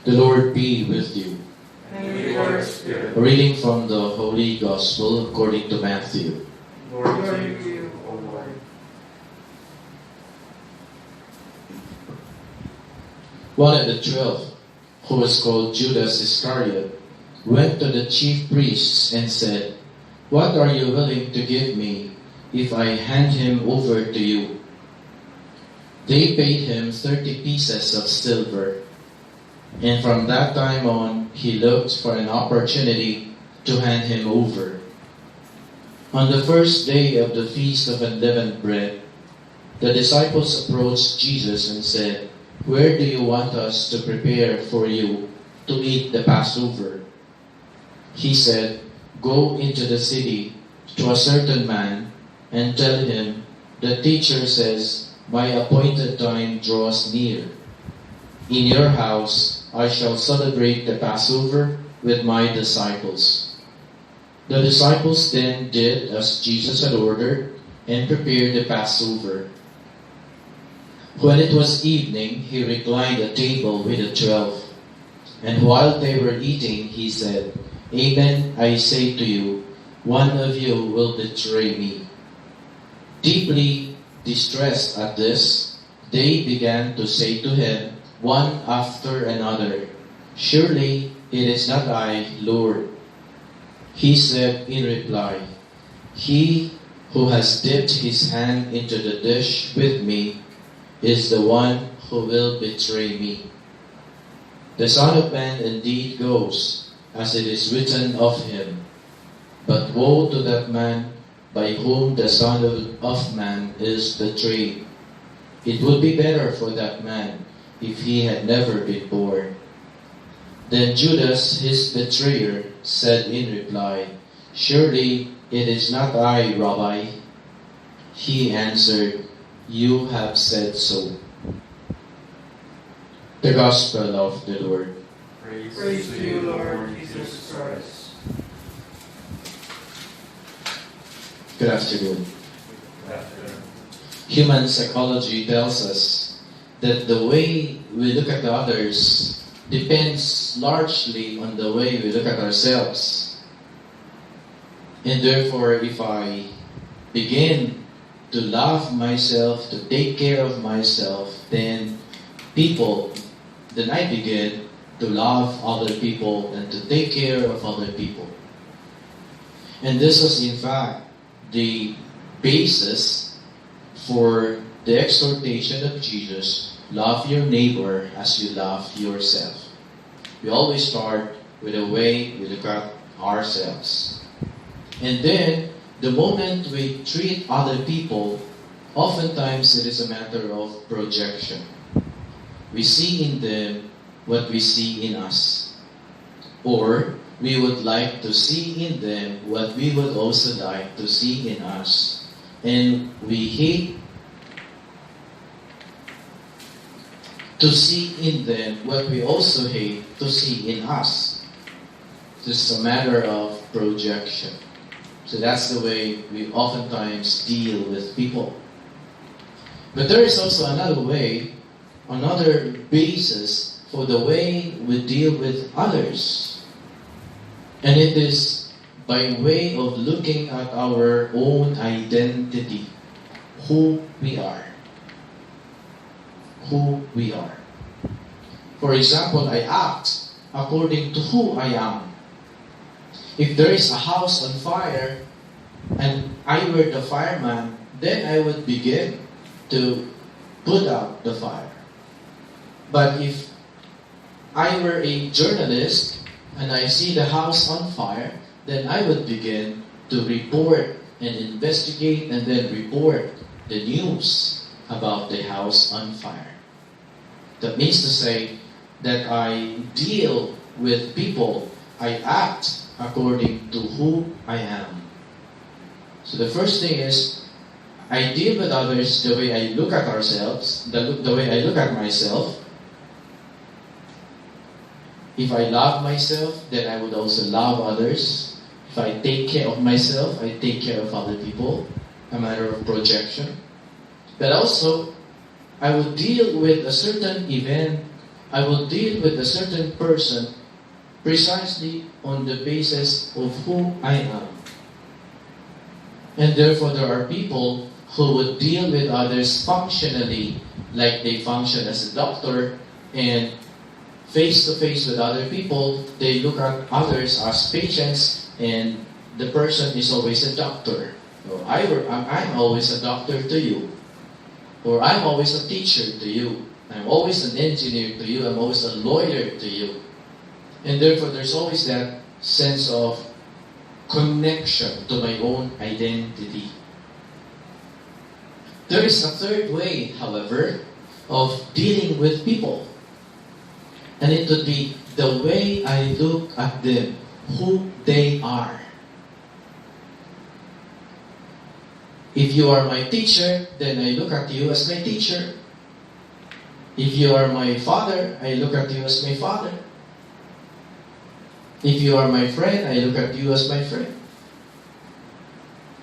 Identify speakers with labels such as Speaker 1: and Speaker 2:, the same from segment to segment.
Speaker 1: The Lord be with you.
Speaker 2: And with your spirit.
Speaker 1: A reading from the Holy Gospel according to Matthew.
Speaker 2: Glory to you, O Lord.
Speaker 1: One of the 12, who was called Judas Iscariot, went to the chief priests and said, "What are you willing to give me if I hand him over to you?" They paid him 30 pieces of silver. And from that time on, he looked for an opportunity to hand him over. On the first day of the Feast of Unleavened Bread, the disciples approached Jesus and said, "Where do you want us to prepare for you to eat the Passover?" He said, "Go into the city to a certain man and tell him, 'The teacher says, my appointed time draws near. In your house I shall celebrate the Passover with my disciples.'" The disciples then did as Jesus had ordered and prepared the Passover. When it was evening, he reclined at table with the 12. And while they were eating, he said, "Amen, I say to you, one of you will betray me." Deeply distressed at this, they began to say to him, one after another, "Surely it is not I, Lord." He said in reply, "He who has dipped his hand into the dish with me is the one who will betray me. The Son of Man indeed goes, as it is written of him. But woe to that man by whom the Son of Man is betrayed. It would be better for that man if he had never been born." Then Judas, his betrayer, said in reply, "Surely it is not I, Rabbi." He answered, "You have said so." The Gospel of the Lord.
Speaker 2: Praise to you, Lord Jesus Christ.
Speaker 1: Good afternoon. Human psychology tells us that the way we look at others depends largely on the way we look at ourselves. And therefore, if I begin to love myself, to take care of myself, then I begin to love other people and to take care of other people. And this was in fact the basis for the exhortation of Jesus, "Love your neighbor as you love yourself." We always start with the way we look at ourselves. And then, the moment we treat other people, oftentimes it is a matter of projection. We see in them what we see in us. Or, we would like to see in them what we would also like to see in us. And we hate to see in them what we also hate to see in us. This is a matter of projection. So that's the way we oftentimes deal with people. But there is also another way, another basis for the way we deal with others. And it is by way of looking at our own identity, who we are. Who we are. For example, I act according to who I am. If there is a house on fire and I were the fireman, then I would begin to put out the fire. But if I were a journalist and I see the house on fire, then I would begin to report and investigate and then report the news about the house on fire. That means to say that I deal with people, I act according to who I am. So the first thing is, I deal with others the way I look at ourselves, the way I look at myself. If I love myself, then I would also love others. If I take care of myself, I take care of other people. A matter of projection. But also, I would deal with a certain event I will deal with a certain person precisely on the basis of who I am. And therefore, there are people who would deal with others functionally, like they function as a doctor, and face-to-face with other people, they look at others as patients, and the person is always a doctor. So I'm always a doctor to you. Or I'm always a teacher to you. I'm always an engineer to you. I'm always a lawyer to you. And therefore, there's always that sense of connection to my own identity. There is a third way, however, of dealing with people. And it would be the way I look at them, who they are. If you are my teacher, then I look at you as my teacher. If you are my father, I look at you as my father. If you are my friend, I look at you as my friend.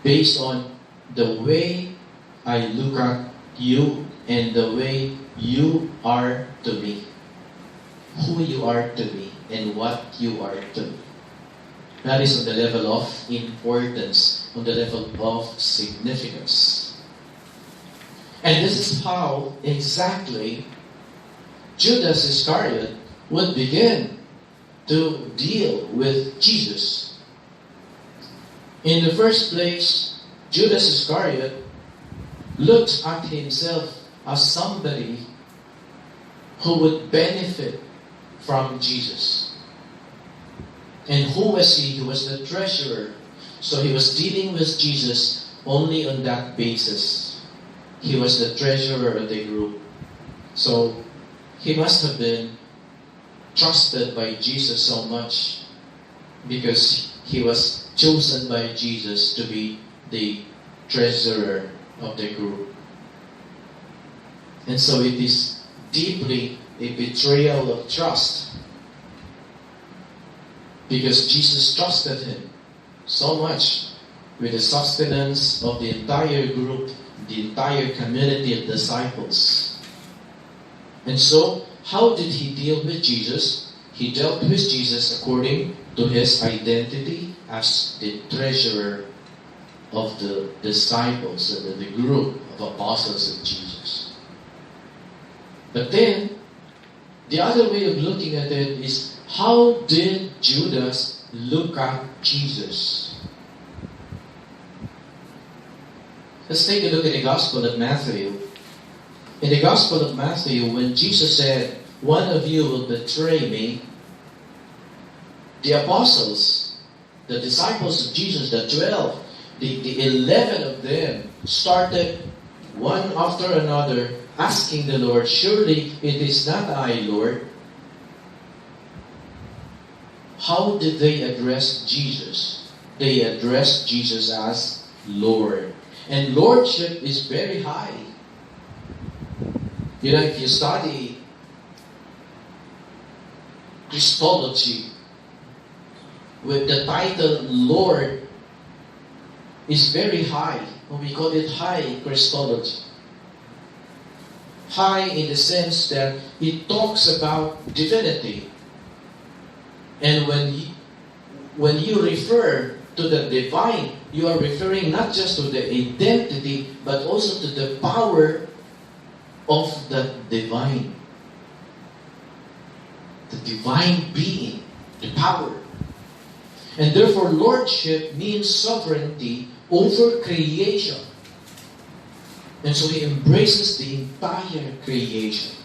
Speaker 1: Based on the way I look at you and the way you are to me. Who you are to me and what you are to me. That is on the level of importance, on the level of significance. And this is how exactly Judas Iscariot would begin to deal with Jesus. In the first place, Judas Iscariot looked at himself as somebody who would benefit from Jesus. And who was he? He was the treasurer. So he was dealing with Jesus only on that basis. He was the treasurer of the group. So he must have been trusted by Jesus so much because he was chosen by Jesus to be the treasurer of the group. And so it is deeply a betrayal of trust because Jesus trusted him so much with the sustenance of the entire group, the entire community of disciples. And so, how did he deal with Jesus? He dealt with Jesus according to his identity as the treasurer of the disciples, of the group of apostles of Jesus. But then, the other way of looking at it is, how did Judas look at Jesus? Let's take a look at the Gospel of Matthew. In the Gospel of Matthew, when Jesus said, "One of you will betray me," the apostles, the disciples of Jesus, the 12, the 11 of them started one after another asking the Lord, "Surely it is not I, Lord." How did they address Jesus? They addressed Jesus as Lord. And lordship is very high. You know, if you study Christology, with the title Lord is very high. We call it high Christology. High in the sense that it talks about divinity. And when you refer to the divine, you are referring not just to the identity, but also to the power of the divine. The divine being, the power. And therefore, lordship means sovereignty over creation. And so he embraces the entire creation.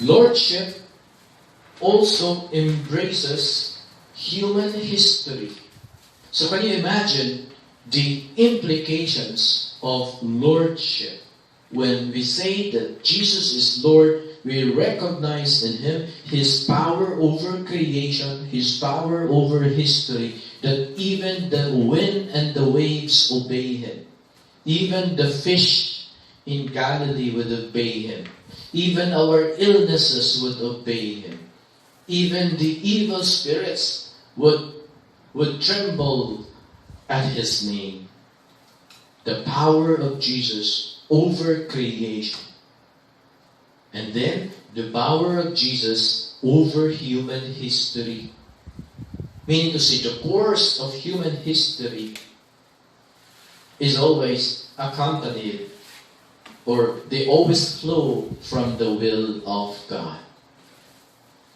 Speaker 1: Lordship also embraces human history. So can you imagine the implications of lordship? When we say that Jesus is Lord, we recognize in Him His power over creation, His power over history, that even the wind and the waves obey Him. Even the fish in Galilee would obey Him. Even our illnesses would obey Him. Even the evil spirits would tremble at His name. The power of Jesus over creation. And then, the power of Jesus over human history. Meaning to say, the course of human history is always accompanied, or they always flow from the will of God.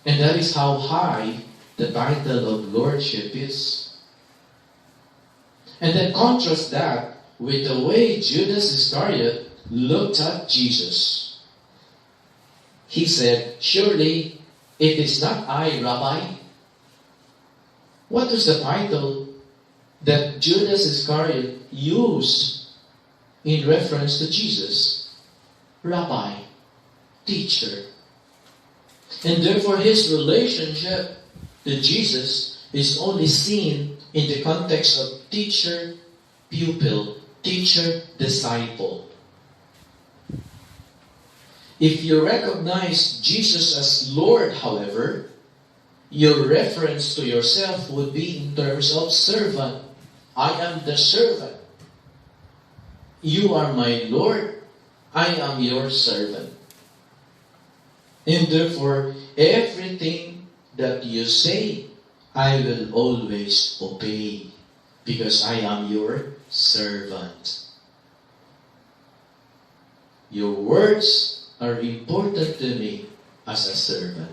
Speaker 1: And that is how high the title of Lordship is. And then contrast that with the way Judas Iscariot looked at Jesus. He said, "Surely it is not I, Rabbi." What was the title that Judas Iscariot used in reference to Jesus? Rabbi, teacher. And therefore his relationship to Jesus is only seen in the context of teacher-pupil, teacher-disciple. If you recognize Jesus as Lord, however, your reference to yourself would be in terms of servant. I am the servant. You are my Lord. I am your servant. And therefore, everything that you say, I will always obey, because I am your servant. Your words are important to me as a servant,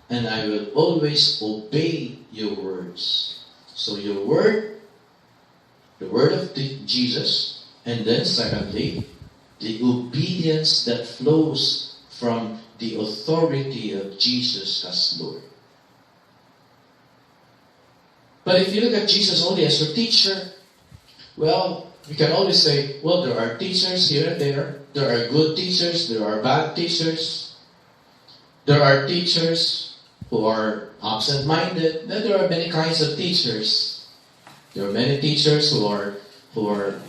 Speaker 1: and I will always obey your words. So your word, the word of Jesus, and then secondly, the obedience that flows from the authority of Jesus as Lord. But if you look at Jesus only as your teacher, well, we can always say, well, there are teachers here and there. There are good teachers, there are bad teachers. There are teachers who are absent-minded. Then there are many kinds of teachers. There are many teachers who are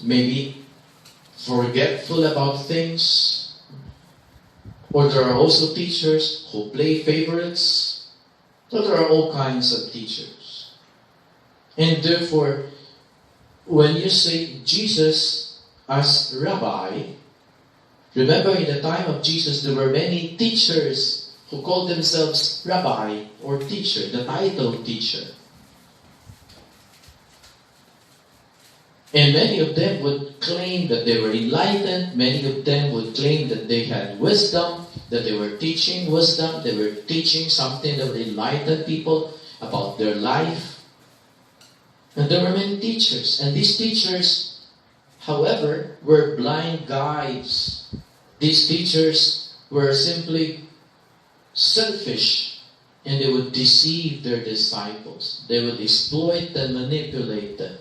Speaker 1: maybe forgetful about things. Or there are also teachers who play favorites. So there are all kinds of teachers. And therefore, when you say Jesus as Rabbi, remember in the time of Jesus there were many teachers who called themselves Rabbi or teacher, the title teacher. And many of them would claim that they were enlightened. Many of them would claim that they had wisdom, that they were teaching wisdom. They were teaching something that would enlighten people about their life. And there were many teachers. And these teachers, however, were blind guides. These teachers were simply selfish, and they would deceive their disciples. They would exploit and manipulate them.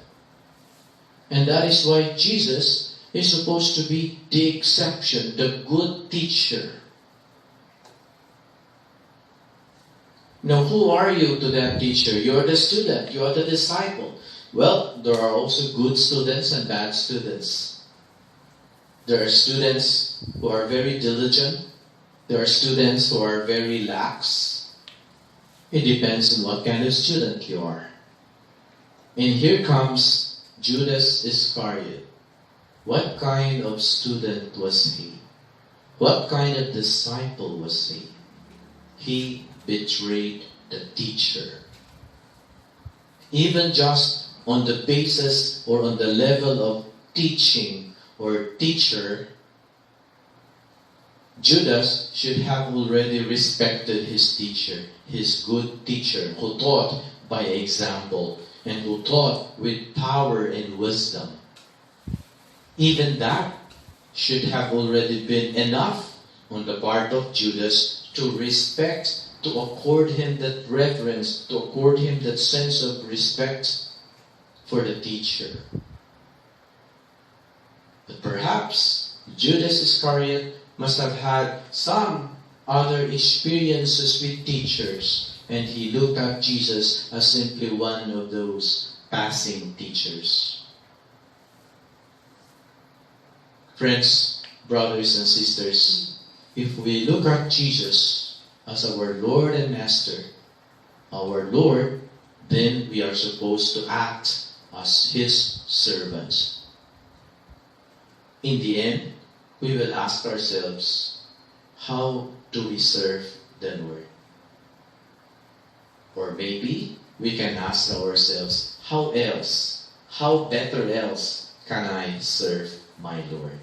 Speaker 1: And that is why Jesus is supposed to be the exception, the good teacher. Now, who are you to that teacher? You are the student. You are the disciple. Well, there are also good students and bad students. There are students who are very diligent. There are students who are very lax. It depends on what kind of student you are. And here comes Judas Iscariot. What kind of student was he? What kind of disciple was he? He betrayed the teacher. Even just on the basis or on the level of teaching or teacher, Judas should have already respected his teacher, his good teacher, who taught by example and who taught with power and wisdom. Even that should have already been enough on the part of Judas to respect, to accord him that reverence, to accord him that sense of respect for the teacher. But perhaps Judas Iscariot must have had some other experiences with teachers, and he looked at Jesus as simply one of those passing teachers. Friends, brothers and sisters, if we look at Jesus as our Lord and Master, our Lord, then we are supposed to act as His servants. In the end, we will ask ourselves, how do we serve the Lord? Or maybe we can ask ourselves, how better else can I serve my Lord?